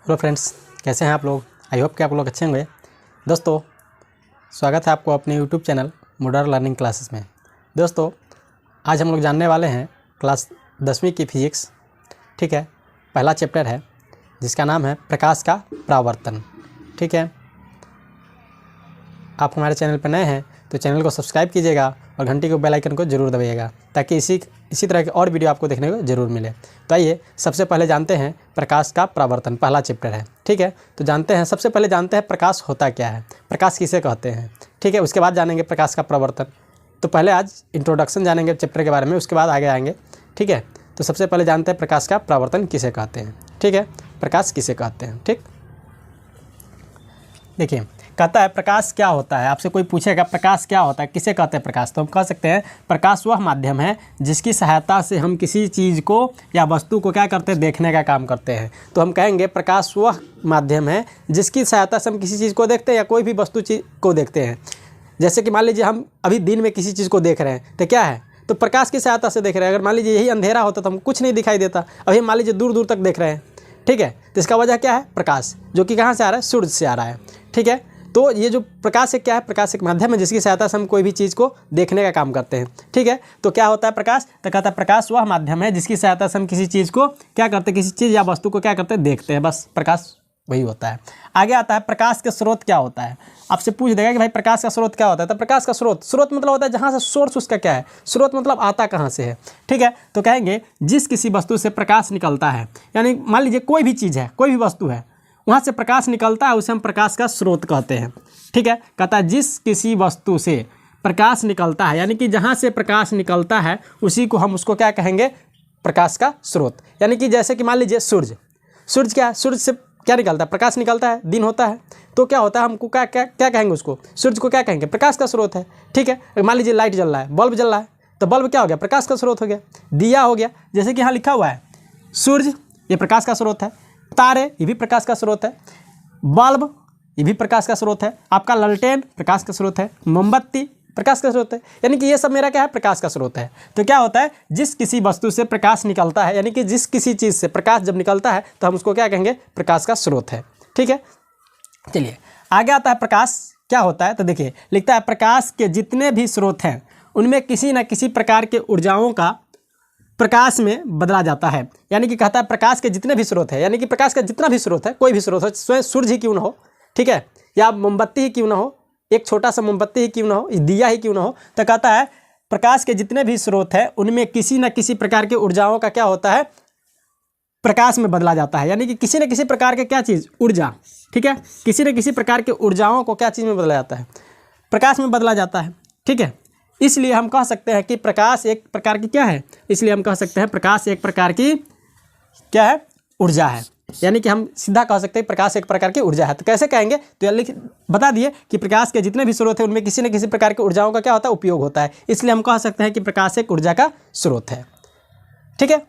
Hello friends, कैसे हैं आप लोग। आई होप कि आप लोग अच्छे होंगे। दोस्तों, स्वागत है आपको अपने YouTube channel modern learning classes में। दोस्तों, आज हम लोग जानने वाले हैं क्लास 10वीं की फिजिक्स। ठीक है, पहला चैप्टर है जिसका नाम है प्रकाश का परावर्तन। ठीक है, आप हमारे चैनल पर नए हैं तो चैनल को सब्सक्राइब कीजिएगा और घंटी के बेल आइकन को जरूर दबाइएगा ताकि इसी तरह के और वीडियो आपको देखने को जरूर मिले। तो आइए सबसे पहले जानते हैं प्रकाश का परावर्तन, पहला चैप्टर है। ठीक है, तो जानते हैं, सबसे पहले जानते हैं प्रकाश होता क्या है, प्रकाश किसे कहते हैं। ठीक है, उसके बाद जानेंगे प्रकाश का परावर्तन। तो पहले आज इंट्रोडक्शन जानेंगे चैप्टर के बारे में, उसके बाद आगे आएंगे। ठीक है, तो सबसे पहले जानते हैं प्रकाश का परावर्तन किसे कहते हैं। ठीक है, प्रकाश किसे कहते हैं। ठीक, देखिए कहता है प्रकाश क्या होता है। आपसे कोई पूछेगा प्रकाश क्या होता है, किसे कहते हैं प्रकाश, तो हम कह सकते हैं प्रकाश वह माध्यम है जिसकी सहायता से हम किसी चीज़ को या वस्तु को क्या करते हैं, देखने का काम करते हैं। तो हम कहेंगे प्रकाश वह माध्यम है जिसकी सहायता से हम किसी चीज़ को देखते हैं या कोई भी वस्तु चीज़ को देखते हैं। जैसे कि मान लीजिए हम अभी दिन में किसी चीज़ को देख रहे हैं तो क्या है, तो प्रकाश की सहायता से देख रहे हैं। अगर मान लीजिए यही अंधेरा होता तो हम कुछ नहीं दिखाई देता। अभी मान लीजिए दूर दूर तक देख रहे हैं। ठीक है, तो इसका वजह क्या है, प्रकाश, जो कि कहाँ से आ रहा है, सूर्य से आ रहा है। ठीक है, तो ये जो प्रकाश है क्या है, प्रकाश एक माध्यम है जिसकी सहायता से हम कोई भी चीज़ को देखने का काम करते हैं। ठीक है, तो क्या होता है प्रकाश, तो कहता है प्रकाश वह माध्यम है जिसकी सहायता से हम किसी चीज़ को क्या करते हैं, किसी चीज़ या वस्तु को क्या करते हैं, देखते हैं। बस प्रकाश वही होता है। आगे आता है प्रकाश का स्रोत क्या होता है। आपसे पूछ देगा कि भाई प्रकाश का स्रोत क्या होता है, तो प्रकाश का स्रोत मतलब होता है जहाँ से सोर्स उसका क्या है, स्रोत मतलब आता कहाँ से है। ठीक है, तो कहेंगे जिस किसी वस्तु से प्रकाश निकलता है, यानी मान लीजिए कोई भी चीज़ है, कोई भी वस्तु है, वहाँ से प्रकाश निकलता है, उसे हम प्रकाश का स्रोत कहते हैं। ठीक है, कहता है जिस किसी वस्तु से प्रकाश निकलता है, यानी कि जहाँ से प्रकाश निकलता है उसी को हम उसको क्या कहेंगे, प्रकाश का स्रोत। यानी कि जैसे कि मान लीजिए सूर्य क्या है, सूर्य से क्या निकलता है, प्रकाश निकलता है, दिन होता है, तो क्या होता है, हमको क्या क्या क्या कहेंगे, उसको सूर्य को क्या कहेंगे, प्रकाश का स्रोत है। ठीक है, मान लीजिए लाइट जल रहा है, बल्ब जल रहा है, तो बल्ब क्या हो गया, प्रकाश का स्रोत हो गया। दिया हो गया, जैसे कि यहाँ लिखा हुआ है सूर्य, ये प्रकाश का स्रोत है। तारे, ये भी प्रकाश का स्रोत है। बल्ब, ये भी प्रकाश का स्रोत है। आपका ललटेन प्रकाश का स्रोत है। मोमबत्ती प्रकाश का स्रोत है। यानी कि ये सब मेरा क्या है, प्रकाश का स्रोत है। तो क्या होता है, जिस किसी वस्तु से प्रकाश निकलता है, यानी कि जिस किसी चीज़ से प्रकाश जब निकलता है तो हम उसको क्या कहेंगे, प्रकाश का स्रोत है। ठीक है, चलिए आगे आता है प्रकाश क्या होता है। तो देखिए लिखता है प्रकाश के जितने भी स्रोत हैं उनमें किसी न किसी प्रकार के ऊर्जाओं का प्रकाश में बदला जाता है। यानी कि कहता है प्रकाश के जितने भी स्रोत है, यानी कि प्रकाश का जितना भी स्रोत है, कोई भी स्रोत हो, स्वयं सूर्य ही क्यों ना हो, ठीक है, या मोमबत्ती ही क्यों ना हो, एक छोटा सा मोमबत्ती ही क्यों ना हो, दिया ही क्यों ना हो, तो कहता है प्रकाश के जितने भी स्रोत है उनमें किसी न किसी प्रकार के ऊर्जाओं का क्या होता है, प्रकाश में बदला जाता है। यानी कि किसी न किसी प्रकार के क्या चीज़, ऊर्जा। ठीक है, किसी न किसी प्रकार के ऊर्जाओं को क्या चीज़ में बदला जाता है, प्रकाश में बदला जाता है। ठीक है, इसलिए हम कह सकते हैं कि प्रकाश एक प्रकार की क्या है, इसलिए हम कह सकते हैं प्रकाश एक प्रकार की क्या है, ऊर्जा है। यानी कि हम सीधा कह सकते हैं प्रकाश एक प्रकार की ऊर्जा है। तो कैसे कहेंगे, तो लिख बता दिए कि प्रकाश के जितने भी स्रोत हैं उनमें किसी न किसी प्रकार की ऊर्जाओं का क्या होता है, उपयोग होता है। इसलिए हम कह सकते हैं कि प्रकाश एक ऊर्जा का स्रोत है। ठीक है,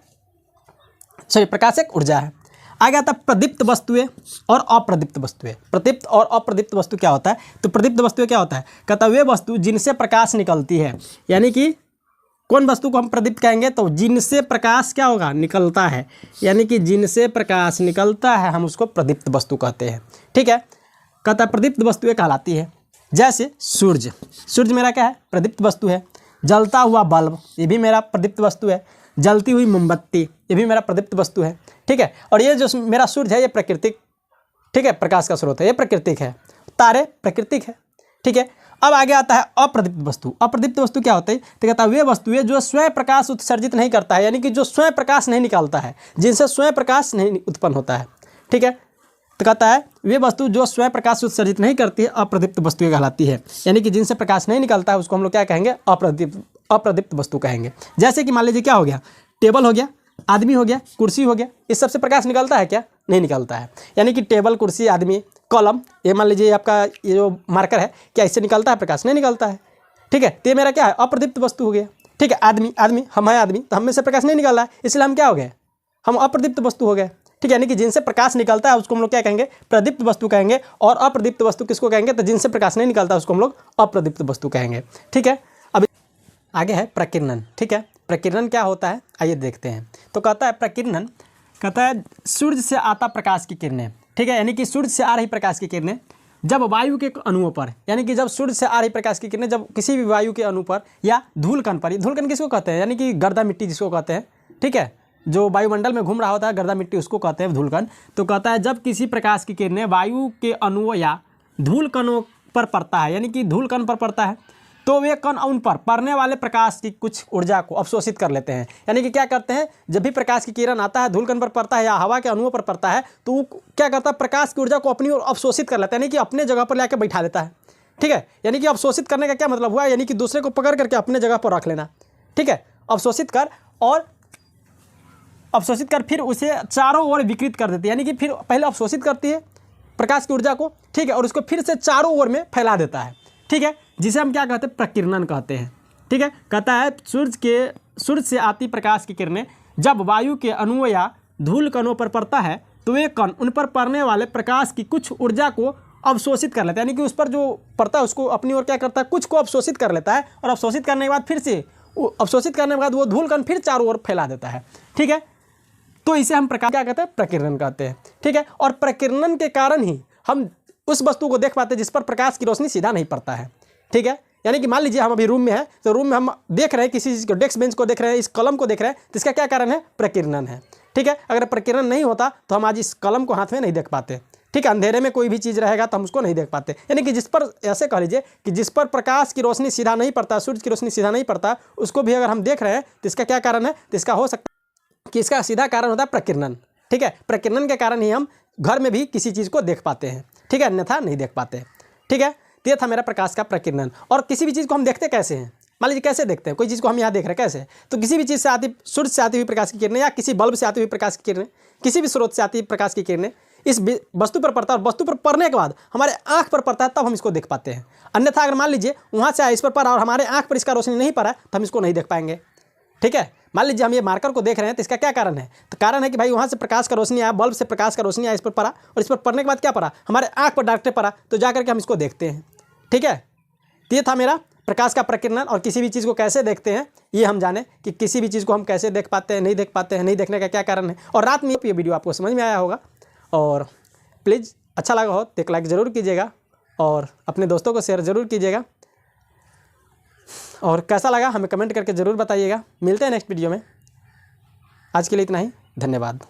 चलिए प्रकाश एक ऊर्जा है। आगे आता है प्रदीप्त वस्तुएं और अप्रदीप्त वस्तुएं। प्रदीप्त और अप्रदीप्त वस्तु क्या होता है, तो प्रदीप्त वस्तुएं क्या होता है, कहता है वे वस्तु जिनसे प्रकाश निकलती है। यानी कि कौन वस्तु को हम प्रदीप्त कहेंगे, तो जिनसे प्रकाश क्या होगा, निकलता है। यानी कि जिनसे प्रकाश निकलता है हम उसको प्रदीप्त वस्तु कहते हैं। ठीक है, कहता है प्रदीप्त वस्तुएं कहलाती है, जैसे सूर्य मेरा क्या है, प्रदीप्त वस्तु है। जलता हुआ बल्ब, ये भी मेरा प्रदीप्त वस्तु है। जलती हुई मोमबत्ती, ये भी मेरा प्रदीप्त वस्तु है। ठीक है, और ये जो मेरा सूर्य है ये प्राकृतिक, ठीक है, प्रकाश का स्रोत है, ये प्राकृतिक है। तारे प्राकृतिक है। ठीक है, अब आगे आता है अप्रदीप्त वस्तु। अप्रदीप्त वस्तु क्या होता है, तो कहता है वे वस्तुएं जो स्वयं प्रकाश उत्सर्जित नहीं करता है, यानी कि जो स्वयं प्रकाश नहीं निकालता है, जिनसे स्वयं प्रकाश नहीं उत्पन्न होता है। ठीक है, तो कहता है वे वस्तु जो स्वयं प्रकाश उत्सर्जित नहीं करती है अप्रदीप्त वस्तुएं कहलाती है। यानी कि जिनसे प्रकाश नहीं निकलता है उसको हम लोग क्या कहेंगे, अप्रदीप्त वस्तु कहेंगे। जैसे कि मान लीजिए क्या हो गया, टेबल हो गया, आदमी हो गया, कुर्सी हो गया, इस सबसे प्रकाश निकलता है क्या, नहीं निकलता है। यानी कि टेबल, कुर्सी, आदमी, कलम, ये मान लीजिए आपका ये जो मार्कर है, क्या इससे निकलता है प्रकाश, नहीं निकलता है। ठीक है, तो ये मेरा क्या है, अप्रदीप्त वस्तु हो गया। ठीक है, आदमी हम हैं आदमी, तो हम में से प्रकाश नहीं निकल रहा है, इसलिए हम क्या हो गए, हम अप्रदीप्त वस्तु हो गए। ठीक है, यानी कि जिनसे प्रकाश निकलता है उसको हम लोग क्या कहेंगे, प्रदीप्त वस्तु कहेंगे। और अप्रदीप्त वस्तु किसको कहेंगे, तो जिनसे प्रकाश नहीं निकलता उसको हम लोग अप्रदीप्त वस्तु कहेंगे। ठीक है, अब आगे है प्रकीर्णन। ठीक है, प्रकीर्णन क्या होता है, आइए देखते हैं। तो कहता है प्रकीर्णन, कहता है सूर्य से आता प्रकाश की किरणें ठीक है, यानी कि सूर्य से आ रही प्रकाश की किरणें जब वायु के अणुओं पर, यानी कि जब सूर्य से आ रही प्रकाश की किरणें जब किसी भी वायु के अणु पर या धूल कण पर, धूल कण किसको कहते हैं, यानी कि गर्दा मिट्टी जिसको कहते हैं, ठीक है, जो वायुमंडल में घूम रहा होता है गर्दा मिट्टी उसको कहते हैं धूल कण। तो कहता है जब किसी प्रकाश की किरणें वायु के अणुओं या धूल कणों पर पड़ता है, यानी कि धूल कण पर पड़ता है, तो वे कण उन पर पड़ने वाले प्रकाश की कुछ ऊर्जा को अवशोषित कर लेते हैं। यानी कि क्या करते हैं, जब भी प्रकाश की किरण आता है, धूल कण पर पड़ता है या हवा के अणुओं पर पड़ता है, तो वो क्या करता है, प्रकाश की ऊर्जा को अपनी ओर अवशोषित कर लेता है, यानी कि अपने जगह पर लाकर बैठा देता है। ठीक है, यानी कि अवशोषित करने का क्या मतलब हुआ, यानी कि दूसरे को पकड़ करके अपने जगह पर रख लेना। ठीक है, अवशोषित कर फिर उसे चारों ओर विकृत कर देती है, यानी कि फिर पहले अवशोषित करती है प्रकाश की ऊर्जा को, ठीक है, और उसको फिर से चारों ओर में फैला देता है। ठीक है, जिसे हम क्या कहते हैं, प्रकीर्णन कहते हैं। ठीक है, कहता है सूर्य से आती प्रकाश की किरणें जब वायु के अणुओं या धूल कणों पर पड़ता है, तो वे कण उन पर पड़ने वाले प्रकाश की कुछ ऊर्जा को अवशोषित कर लेता है, यानी कि उस पर जो पड़ता है उसको अपनी ओर क्या करता है, कुछ को अवशोषित कर लेता है, और अवशोषित करने के बाद फिर से अवशोषित करने के बाद वो धूल कण फिर चारों ओर फैला देता है। ठीक है, तो इसे हम प्रकाश क्या कहते हैं, प्रकीर्णन कहते हैं। ठीक है, और प्रकीर्णन के कारण ही हम उस वस्तु को देख पाते हैं जिस पर प्रकाश की रोशनी सीधा नहीं पड़ता है। ठीक है, यानी कि मान लीजिए हम अभी रूम में हैं, तो रूम में हम देख रहे हैं किसी चीज़ को, डेस्क बेंच को देख रहे हैं, इस कलम को देख रहे हैं, तो इसका क्या कारण है, प्रकीर्णन है। ठीक है, अगर प्रकीर्णन नहीं होता तो हम आज इस कलम को हाथ में नहीं देख पाते। ठीक है, अंधेरे में कोई भी चीज़ रहेगा तो हम उसको नहीं देख पाते, यानी कि जिस पर, ऐसे कह लीजिए कि जिस पर प्रकाश की रोशनी सीधा नहीं पड़ता, सूर्य की रोशनी सीधा नहीं पड़ता, उसको भी अगर हम देख रहे हैं तो इसका क्या कारण है, तो इसका हो सकता है कि इसका सीधा कारण होता है प्रकीर्णन। ठीक है, प्रकीर्णन के कारण ही हम घर में भी किसी चीज़ को देख पाते हैं। ठीक है, अन्यथा नहीं देख पाते। ठीक है, तो ये था मेरा प्रकाश का प्रकीर्णन। और किसी भी चीज़ को हम देखते कैसे हैं, मान लीजिए कैसे देखते हैं, कोई चीज़ को हम यहाँ देख रहे हैं कैसे, तो किसी भी चीज़ से आती, सूर्य से आती हुई प्रकाश की किरणें या किसी बल्ब से आती हुई प्रकाश की किरणें, किसी भी स्रोत से आती हुई प्रकाश की किरणें इस वस्तु पर पड़ता है, और वस्तु पर पड़ने के बाद हमारे आँख पर पड़ता है, तब हम इसको देख पाते हैं। अन्यथा अगर मान लीजिए वहाँ से इस पर पड़ा और हमारे आँख पर इसका रोशनी नहीं पड़ा तो हम इसको नहीं देख पाएंगे। ठीक है, मान लीजिए हम ये मार्कर को देख रहे हैं, तो इसका क्या कारण है, तो कारण है कि भाई वहाँ से प्रकाश का रोशनी आया, बल्ब से प्रकाश का रोशनी आया, इस पर पड़ा, और इस पर पड़ने के बाद क्या पड़ा, हमारे आँख पर डायरेक्ट पड़ा, तो जा करके हम इसको देखते हैं। ठीक है, तो ये था मेरा प्रकाश का प्रकीर्णन। और किसी भी चीज़ को कैसे देखते हैं ये हम जाने कि किसी भी चीज़ को हम कैसे देख पाते हैं, नहीं देख पाते हैं, नहीं देखने का क्या कारण है। और रात में ये वीडियो आपको समझ में आया होगा, और प्लीज़ अच्छा लगा हो तो एक लाइक ज़रूर कीजिएगा और अपने दोस्तों को शेयर ज़रूर कीजिएगा, और कैसा लगा हमें कमेंट करके ज़रूर बताइएगा। मिलते हैं नेक्स्ट वीडियो में, आज के लिए इतना ही, धन्यवाद।